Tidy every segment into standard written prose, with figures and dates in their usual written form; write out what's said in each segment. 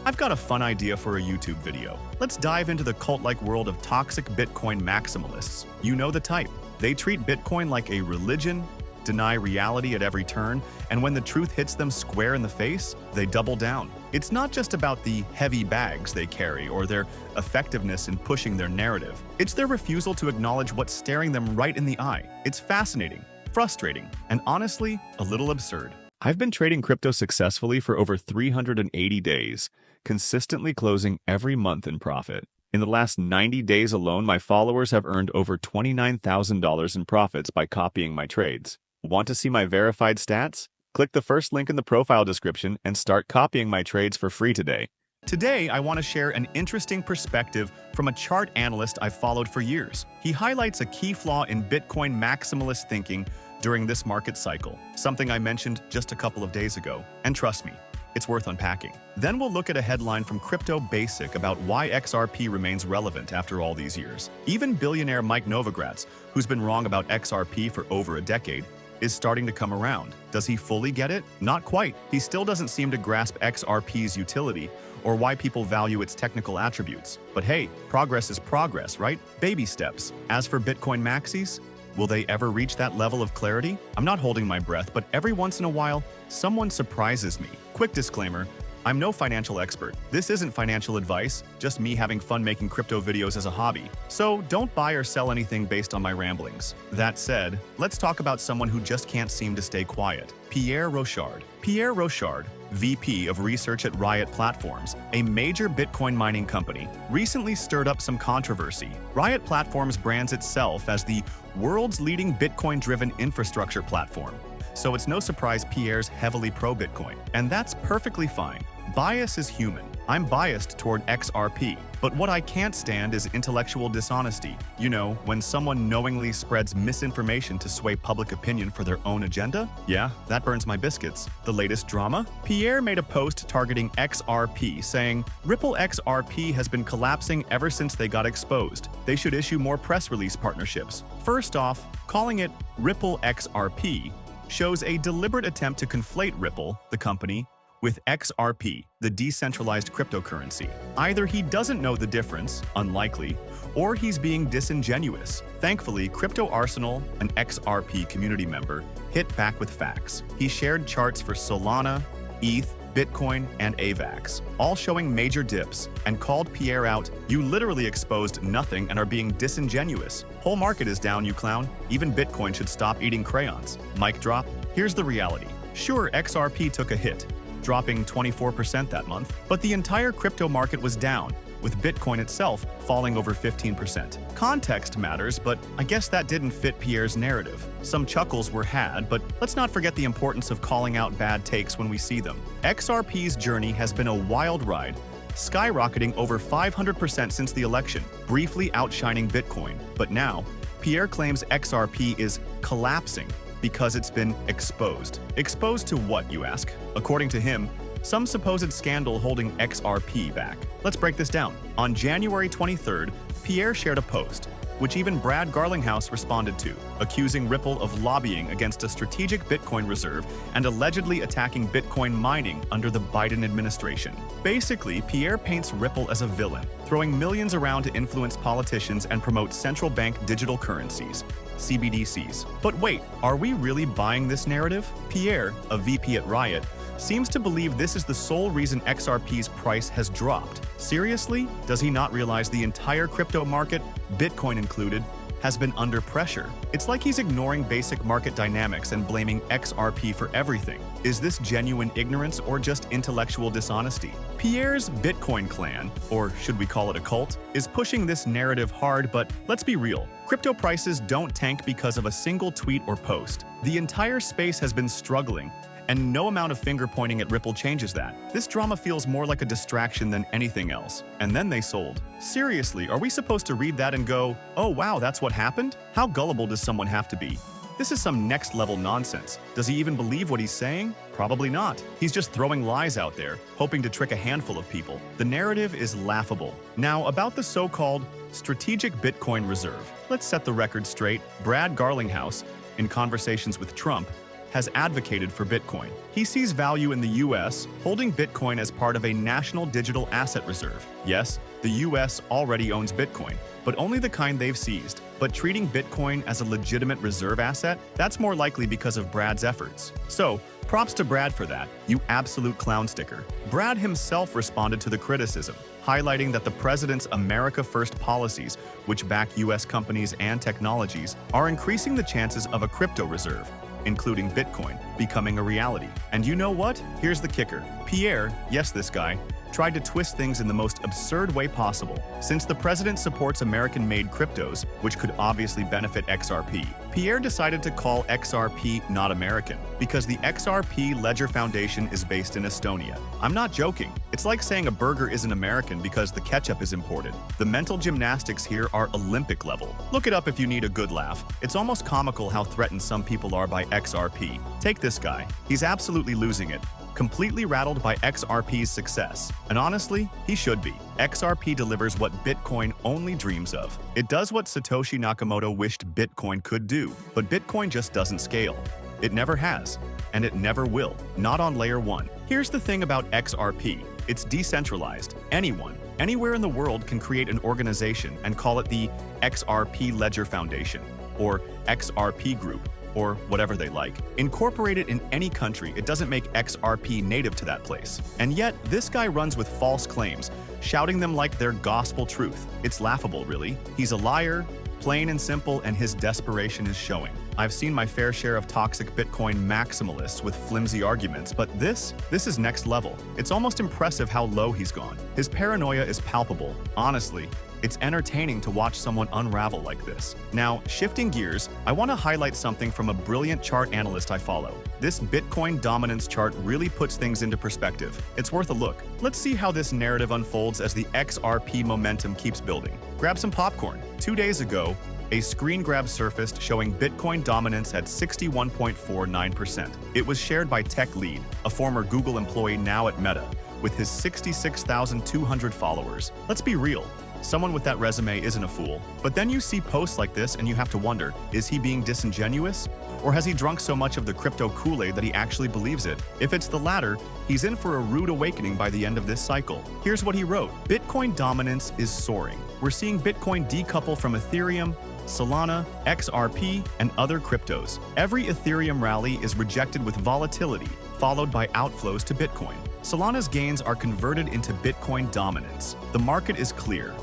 I've got a fun idea for a YouTube video. Let's dive into the cult-like world of toxic Bitcoin maximalists. You know the type. They treat Bitcoin like a religion, deny reality at every turn, and when the truth hits them square in the face, they double down. It's not just about the heavy bags they carry or their effectiveness in pushing their narrative. It's their refusal to acknowledge what's staring them right in the eye. It's fascinating, frustrating, and honestly, a little absurd. I've been trading crypto successfully for over 380 days, consistently closing every month in profit. In the last 90 days alone, my followers have earned over $29,000 in profits by copying my trades. Want to see my verified stats? Click the first link in the profile description and start copying my trades for free today. Today, I want to share an interesting perspective from a chart analyst I've followed for years. He highlights a key flaw in Bitcoin maximalist thinking during this market cycle, something I mentioned just a couple of days ago. And trust me, it's worth unpacking. Then we'll look at a headline from Crypto Basic about why XRP remains relevant after all these years. Even billionaire Mike Novogratz, who's been wrong about XRP for over a decade, is starting to come around. Does he fully get it? Not quite. He still doesn't seem to grasp XRP's utility or why people value its technical attributes. But hey, progress is progress, right? Baby steps. As for Bitcoin maxis, will they ever reach that level of clarity? I'm not holding my breath, but every once in a while, someone surprises me. Quick disclaimer, I'm no financial expert. This isn't financial advice, just me having fun making crypto videos as a hobby. So don't buy or sell anything based on my ramblings. That said, let's talk about someone who just can't seem to stay quiet. Pierre Rochard. Pierre Rochard, VP of Research at Riot Platforms, a major Bitcoin mining company, recently stirred up some controversy. Riot Platforms brands itself as the world's leading Bitcoin-driven infrastructure platform. So it's no surprise Pierre's heavily pro-Bitcoin. And that's perfectly fine. Bias is human. I'm biased toward XRP. But what I can't stand is intellectual dishonesty. You know, when someone knowingly spreads misinformation to sway public opinion for their own agenda? Yeah, that burns my biscuits. The latest drama? Pierre made a post targeting XRP, saying, "Ripple XRP has been collapsing ever since they got exposed. They should issue more press release partnerships." First off, calling it Ripple XRP shows a deliberate attempt to conflate Ripple, the company, with XRP, the decentralized cryptocurrency. Either he doesn't know the difference, unlikely, or he's being disingenuous. Thankfully, Crypto Arsenal, an XRP community member, hit back with facts. He shared charts for Solana, ETH, Bitcoin, and AVAX, all showing major dips, and called Pierre out, "You literally exposed nothing and are being disingenuous. Whole market is down, you clown. Even Bitcoin should stop eating crayons." Mic drop. Here's the reality. Sure, XRP took a hit, dropping 24% that month, but the entire crypto market was down, with Bitcoin itself falling over 15%. Context matters, but I guess that didn't fit Pierre's narrative. Some chuckles were had, but let's not forget the importance of calling out bad takes when we see them. XRP's journey has been a wild ride, skyrocketing over 500% since the election, briefly outshining Bitcoin. But now, Pierre claims XRP is collapsing because it's been exposed. Exposed to what, you ask? According to him, some supposed scandal holding XRP back. Let's break this down. On January 23rd, Pierre shared a post, which even Brad Garlinghouse responded to, accusing Ripple of lobbying against a strategic Bitcoin reserve and allegedly attacking Bitcoin mining under the Biden administration. Basically, Pierre paints Ripple as a villain, throwing millions around to influence politicians and promote central bank digital currencies, CBDCs. But wait, are we really buying this narrative? Pierre, a VP at Riot, seems to believe this is the sole reason XRP's price has dropped. Seriously? Does he not realize the entire crypto market, Bitcoin included, has been under pressure? It's like he's ignoring basic market dynamics and blaming XRP for everything. Is this genuine ignorance or just intellectual dishonesty? Pierre's Bitcoin clan, or should we call it a cult, is pushing this narrative hard, but let's be real. Crypto prices don't tank because of a single tweet or post. The entire space has been struggling, and no amount of finger-pointing at Ripple changes that. This drama feels more like a distraction than anything else. And then they sold. Seriously, are we supposed to read that and go, "Oh wow, that's what happened"? How gullible does someone have to be? This is some next-level nonsense. Does he even believe what he's saying? Probably not. He's just throwing lies out there, hoping to trick a handful of people. The narrative is laughable. Now, about the so-called strategic Bitcoin reserve. Let's set the record straight. Brad Garlinghouse, in conversations with Trump, has advocated for Bitcoin. He sees value in the US holding Bitcoin as part of a national digital asset reserve. Yes, the US already owns Bitcoin, but only the kind they've seized. But treating Bitcoin as a legitimate reserve asset, that's more likely because of Brad's efforts. So, props to Brad for that, you absolute clown sticker. Brad himself responded to the criticism, highlighting that the president's America First policies, which back US companies and technologies, are increasing the chances of a crypto reserve, including Bitcoin, becoming a reality. And you know what? Here's the kicker. Pierre, yes, this guy, tried to twist things in the most absurd way possible. Since the president supports American-made cryptos, which could obviously benefit XRP, Pierre decided to call XRP not American because the XRP Ledger Foundation is based in Estonia. I'm not joking. It's like saying a burger isn't American because the ketchup is imported. The mental gymnastics here are Olympic level. Look it up if you need a good laugh. It's almost comical how threatened some people are by XRP. Take this guy. He's absolutely losing it. Completely rattled by XRP's success. And honestly, he should be. XRP delivers what Bitcoin only dreams of. It does what Satoshi Nakamoto wished Bitcoin could do, but Bitcoin just doesn't scale. It never has, and it never will, not on layer 1. Here's the thing about XRP. It's decentralized. Anyone, anywhere in the world can create an organization and call it the XRP Ledger Foundation, or XRP Group, or whatever they like. Incorporate it in any country, it doesn't make XRP native to that place. And yet, this guy runs with false claims, shouting them like they're gospel truth. It's laughable, really. He's a liar, plain and simple, and his desperation is showing. I've seen my fair share of toxic Bitcoin maximalists with flimsy arguments, but this is next level. It's almost impressive how low he's gone. His paranoia is palpable. Honestly, it's entertaining to watch someone unravel like this. Now, shifting gears, I want to highlight something from a brilliant chart analyst I follow. This Bitcoin dominance chart really puts things into perspective. It's worth a look. Let's see how this narrative unfolds as the XRP momentum keeps building. Grab some popcorn. 2 days ago, a screen grab surfaced showing Bitcoin dominance at 61.49%. It was shared by Tech Lead, a former Google employee now at Meta, with his 66,200 followers. Let's be real. Someone with that resume isn't a fool. But then you see posts like this and you have to wonder, is he being disingenuous? Or has he drunk so much of the crypto Kool-Aid that he actually believes it? If it's the latter, he's in for a rude awakening by the end of this cycle. Here's what he wrote. Bitcoin dominance is soaring. We're seeing Bitcoin decouple from Ethereum, Solana, XRP, and other cryptos. Every Ethereum rally is rejected with volatility, followed by outflows to Bitcoin. Solana's gains are converted into Bitcoin dominance. The market is clear.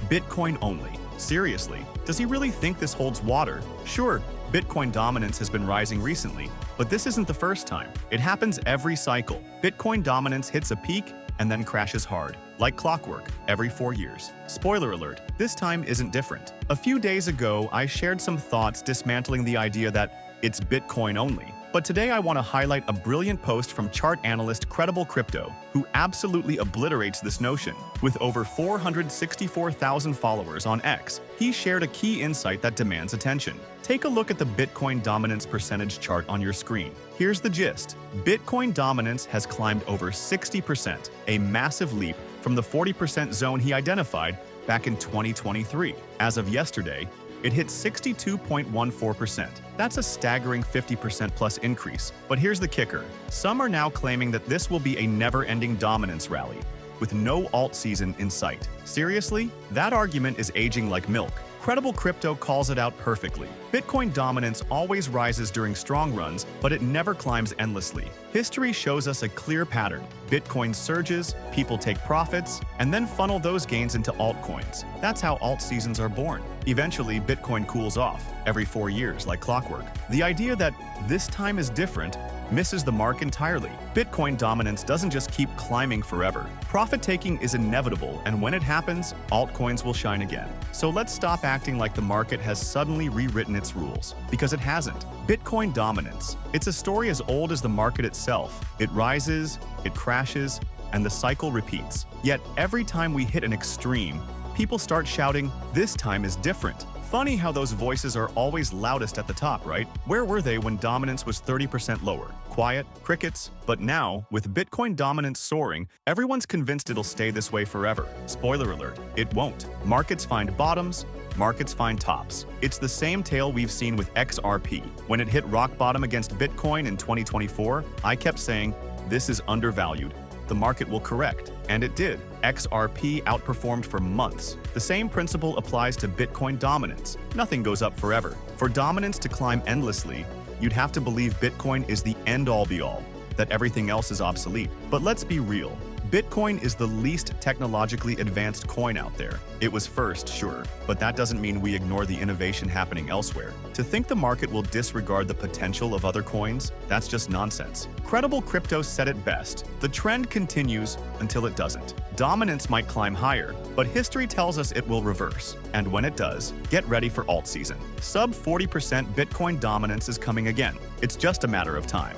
Bitcoin only. Seriously, does he really think this holds water? Sure, Bitcoin dominance has been rising recently, but this isn't the first time. It happens every cycle. Bitcoin dominance hits a peak and then crashes hard, like clockwork, every 4 years. Spoiler alert, this time isn't different. A few days ago, I shared some thoughts dismantling the idea that it's Bitcoin only. But today I want to highlight a brilliant post from chart analyst Credible Crypto, who absolutely obliterates this notion. With over 464,000 followers on X, he shared a key insight that demands attention. Take a look at the Bitcoin dominance percentage chart on your screen. Here's the gist. Bitcoin dominance has climbed over 60%, a massive leap from the 40% zone he identified back in 2023. As of yesterday, it hit 62.14%. That's a staggering 50% plus increase. But here's the kicker. Some are now claiming that this will be a never-ending dominance rally, with no alt season in sight. Seriously? That argument is aging like milk. Credible Crypto calls it out perfectly. Bitcoin dominance always rises during strong runs, but it never climbs endlessly. History shows us a clear pattern. Bitcoin surges, people take profits, and then funnel those gains into altcoins. That's how alt seasons are born. Eventually, Bitcoin cools off, every 4 years, like clockwork. The idea that this time is different misses the mark entirely. Bitcoin dominance doesn't just keep climbing forever. Profit-taking is inevitable, and when it happens, altcoins will shine again. So let's stop acting like the market has suddenly rewritten its rules, because it hasn't. Bitcoin dominance. It's a story as old as the market itself. It rises, it crashes, and the cycle repeats. Yet every time we hit an extreme, people start shouting, "This time is different." Funny how those voices are always loudest at the top, right? Where were they when dominance was 30% lower? Quiet, crickets. But now, with Bitcoin dominance soaring, everyone's convinced it'll stay this way forever. Spoiler alert, it won't. Markets find bottoms, markets find tops. It's the same tale we've seen with XRP. When it hit rock bottom against Bitcoin in 2024, I kept saying, this is undervalued. The market will correct. And it did. XRP outperformed for months. The same principle applies to Bitcoin dominance. Nothing goes up forever. For dominance to climb endlessly, you'd have to believe Bitcoin is the end-all be-all, that everything else is obsolete. But let's be real. Bitcoin is the least technologically advanced coin out there. It was first, sure, but that doesn't mean we ignore the innovation happening elsewhere. To think the market will disregard the potential of other coins, that's just nonsense. Credible crypto said it best. The trend continues until it doesn't. Dominance might climb higher, but history tells us it will reverse. And when it does, get ready for alt season. Sub 40% Bitcoin dominance is coming again. It's just a matter of time.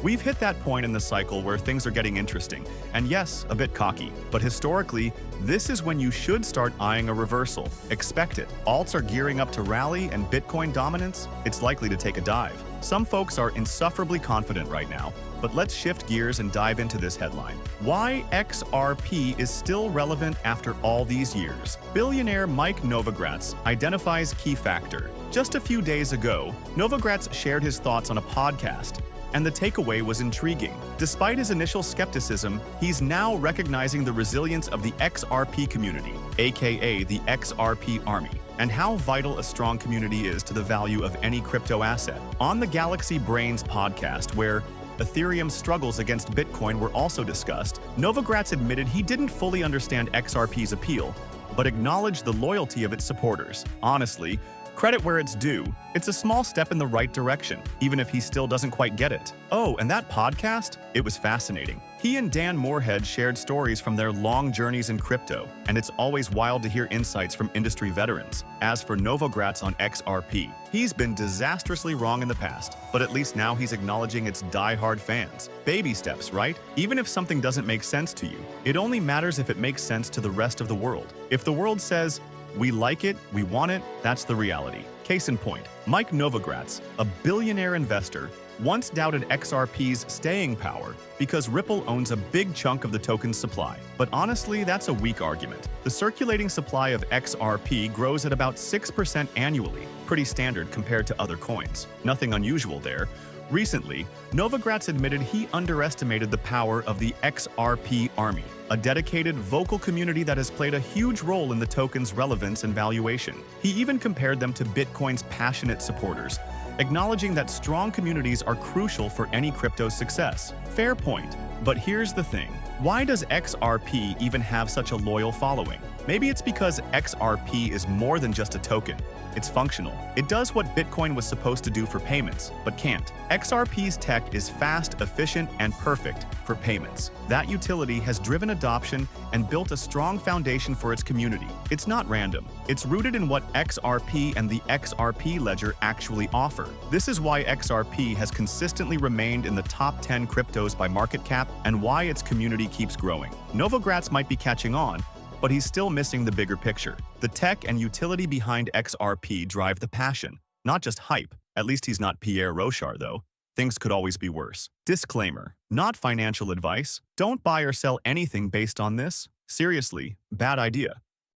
We've hit that point in the cycle where things are getting interesting, and yes, a bit cocky. But historically, this is when you should start eyeing a reversal. Expect it. Alts are gearing up to rally, and Bitcoin dominance, it's likely to take a dive. Some folks are insufferably confident right now, but let's shift gears and dive into this headline. Why XRP is still relevant after all these years. Billionaire Mike Novogratz identifies key factor. Just a few days ago, Novogratz shared his thoughts on a podcast, and the takeaway was intriguing. Despite his initial skepticism, he's now recognizing the resilience of the XRP community, aka the XRP Army, and how vital a strong community is to the value of any crypto asset. On the Galaxy Brains podcast, where Ethereum's struggles against Bitcoin were also discussed, Novogratz admitted he didn't fully understand XRP's appeal, but acknowledged the loyalty of its supporters. Honestly, credit where it's due, it's a small step in the right direction, even if he still doesn't quite get it. Oh, and that podcast? It was fascinating. He and Dan Moorhead shared stories from their long journeys in crypto, and it's always wild to hear insights from industry veterans. As for Novogratz on XRP, he's been disastrously wrong in the past, but at least now he's acknowledging its die-hard fans. Baby steps, right? Even if something doesn't make sense to you, it only matters if it makes sense to the rest of the world. If the world says, we like it, we want it, that's the reality. Case in point, Mike Novogratz, a billionaire investor, once doubted XRP's staying power because Ripple owns a big chunk of the token's supply. But honestly, that's a weak argument. The circulating supply of XRP grows at about 6% annually, pretty standard compared to other coins. Nothing unusual there. Recently, Novogratz admitted he underestimated the power of the XRP Army, a dedicated, vocal community that has played a huge role in the token's relevance and valuation. He even compared them to Bitcoin's passionate supporters, acknowledging that strong communities are crucial for any crypto's success. Fair point. But here's the thing. Why does XRP even have such a loyal following? Maybe it's because XRP is more than just a token. It's functional. It does what Bitcoin was supposed to do for payments, but can't. XRP's tech is fast, efficient, and perfect for payments. That utility has driven adoption and built a strong foundation for its community. It's not random. It's rooted in what XRP and the XRP ledger actually offer. This is why XRP has consistently remained in the top 10 cryptos by market cap and why its community keeps growing. Novogratz might be catching on, but he's still missing the bigger picture. The tech and utility behind XRP drive the passion, not just hype. At least he's not Pierre Rochard, though. Things could always be worse. Disclaimer: not financial advice. Don't buy or sell anything based on this. Seriously, bad idea.